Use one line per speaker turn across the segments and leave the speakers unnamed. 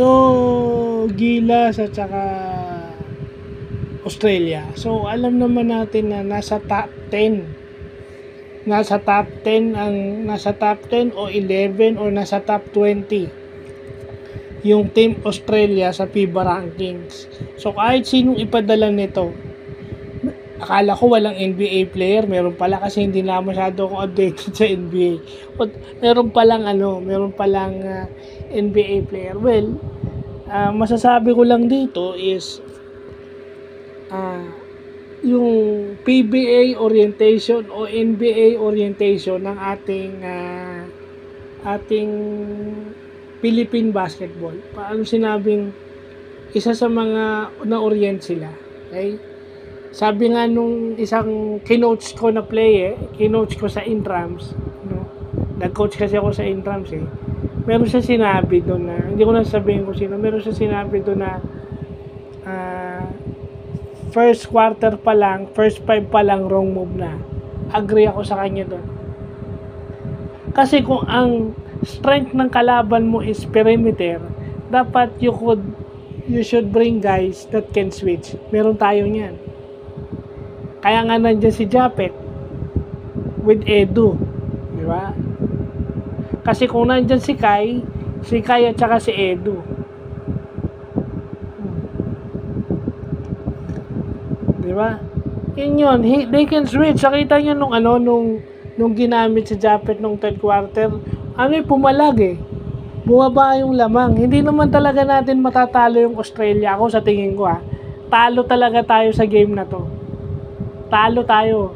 So, Gilas at saka Australia. So, alam naman natin na nasa top 10. Nasa top 10 o 11 or nasa top 20 yung Team Australia sa FIBA rankings. So, kahit sinong ipadala nito, akala ko walang NBA player, meron pala kasi hindi na masyado akong updated sa NBA. But meron palang NBA player. Well, masasabi ko lang dito is yung PBA orientation o NBA orientation ng ating Philippine basketball. Paano sinabing isa sa mga na-orient sila. Okay? Sabi nga nung isang kinoach ko na kinoach ko sa Intrams, no? Nag-coach kasi ako sa Intrams Meron siya sinabi doon na, hindi ko na sabihin kung sino, meron siya sinabi doon na first quarter pa lang, first 5 pa lang, wrong move na. Agree ako sa kanya doon. Kasi kung ang strength ng kalaban mo is perimeter, dapat you should bring guys that can switch. Meron tayo niyan. Kaya nga nandiyan si Japet with Edu. Di ba? Kasi kung nandiyan si Kai at saka si Edu. Di ba? Yun. They can switch. Nakita nyo nung ginamit si Japet nung third quarter, pumalag bumaba yung lamang. Hindi naman talaga natin matatalo yung Australia. Ako sa tingin ko talo talaga tayo sa game na to. Talo tayo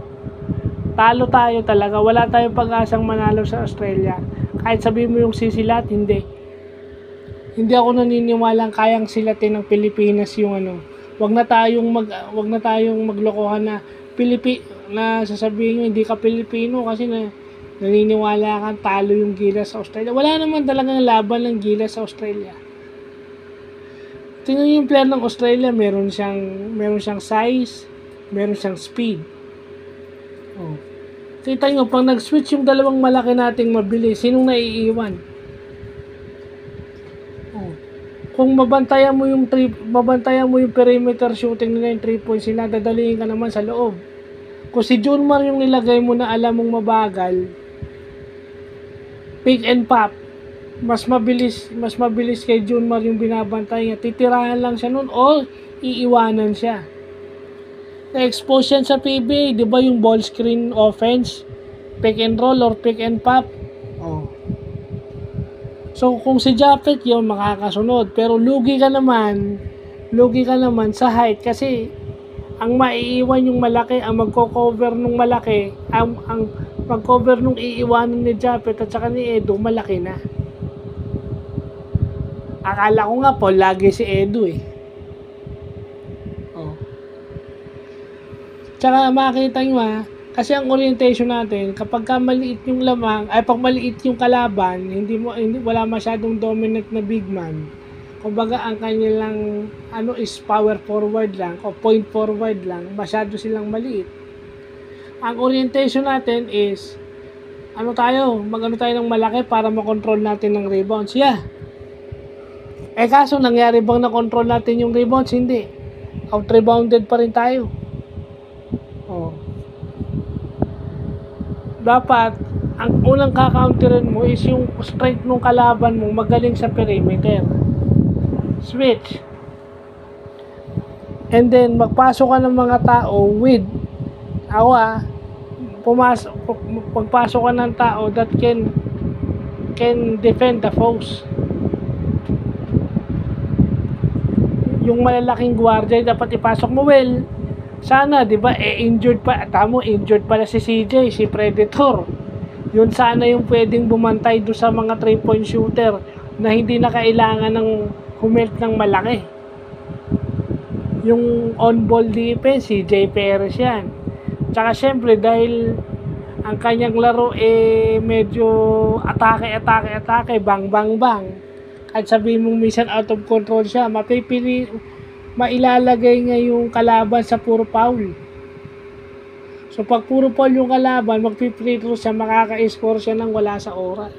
talaga. Wala tayong pag-asang manalo sa Australia. Kahit sabihin mo yung sisilat, hindi ako naniniwalang kayang silatin ng Pilipinas yung Wag na tayong maglokohan na na sasabihin nyo hindi ka Pilipino kasi naniniwala kang talo yung Gilas sa Australia. Wala naman talagang laban ng Gilas sa Australia. Tingnan yung player ng Australia, meron siyang size, meron siyang speed. Kita nyo, pag nag-switch yung dalawang malaki nating mabilis, sinong naiiwan? Kung mabantayan mo yung perimeter shooting nila, yung 3 points sila, dadalihin ka naman sa loob. Kung si Junmar yung nilagay mo na alam mong mabagal, pick and pop, mas mabilis kay Junmar yung binabantay niya. Titirahan lang siya nun o iiwanan siya. Na-expose yan sa PBA, di ba yung ball screen offense, pick and roll or pick and pop. So kung si Japet yun, makakasunod. Pero lugi ka naman sa height kasi ang maiiwan yung malaki, ang magko-cover nung malaki, ang mag-cover nung iiwanan ni Japet at saka ni Edu, malaki na. Akala ko nga po, lagi si Edu Tsaka makita nyo kasi ang orientation natin, kapag maliit yung lamang, pag maliit yung kalaban, wala masyadong dominant na big man. Kumbaga ang kanilang is power forward lang o point forward lang, masyado silang maliit. Ang orientation natin is tayo ng malaki para makontrol natin ng rebounds. Kaso nangyari bang na-control natin yung rebounds? Hindi. Out-rebounded pa rin tayo. Dapat ang unang kakaunterin mo is yung strength ng kalaban mo magaling sa perimeter. Switch. And then magpasok ka ng mga tao with pagpasok ka ng tao that can defend the foes. Yung malalaking gwardiya dapat ipasok mo. Sana, di ba, injured pala si CJ, si Predator. Yun sana yung pwedeng bumantay do sa mga 3-point shooter na hindi na kailangan ng humelt ng malaki. Yung on-ball defense, si Jay Perez yan. Tsaka syempre, dahil ang kanyang laro medyo atake, bang. At sabihin mong minsan out of control siya, mailalagay niya yung kalaban sa puro foul. So pag puro foul yung kalaban, magpi-free throw siya, makaka-score siya ng wala sa oras.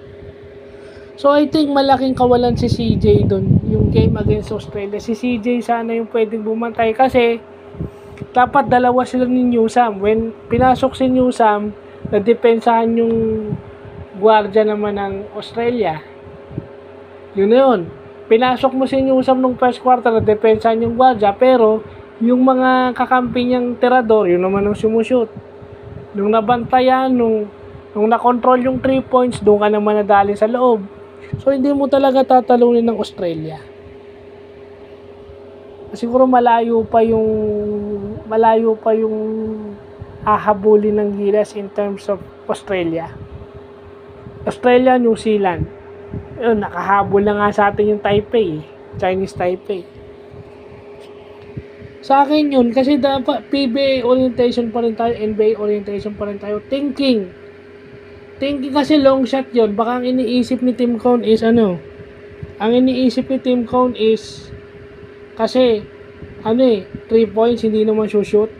So I think malaking kawalan si CJ doon, yung game against Australia. Si CJ sana yung pwedeng bumantay kasi dapat dalawa sila ni Newsam. When pinasok si Newsam, nadepensahan yung gwardiya naman ng Australia. Yun na yun. Pinasok mo si Newsam nung first quarter, nadepensahan yung gwardiya, pero yung mga kakampi niyang tirador, yun naman ang sumushoot. Nung nabantayan, nung na-control yung 3 points, doon ka naman nadali sa loob. So, hindi mo talaga tatalunin ng Australia. Siguro malayo pa yung hahabulin ng Gilas in terms of Australia. Australia, New Zealand. Yun, nakahabol na nga sa atin yung Taipei, Chinese Taipei. Sa akin yun, kasi dapat PBA orientation pa rin tayo, NBA orientation pa rin tayo. Thinking kasi long shot yun. Baka ang iniisip ni Tim Cone is kasi 3 points hindi naman shoot.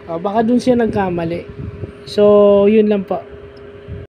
Baka dun siya nagkamali. So, yun lang po.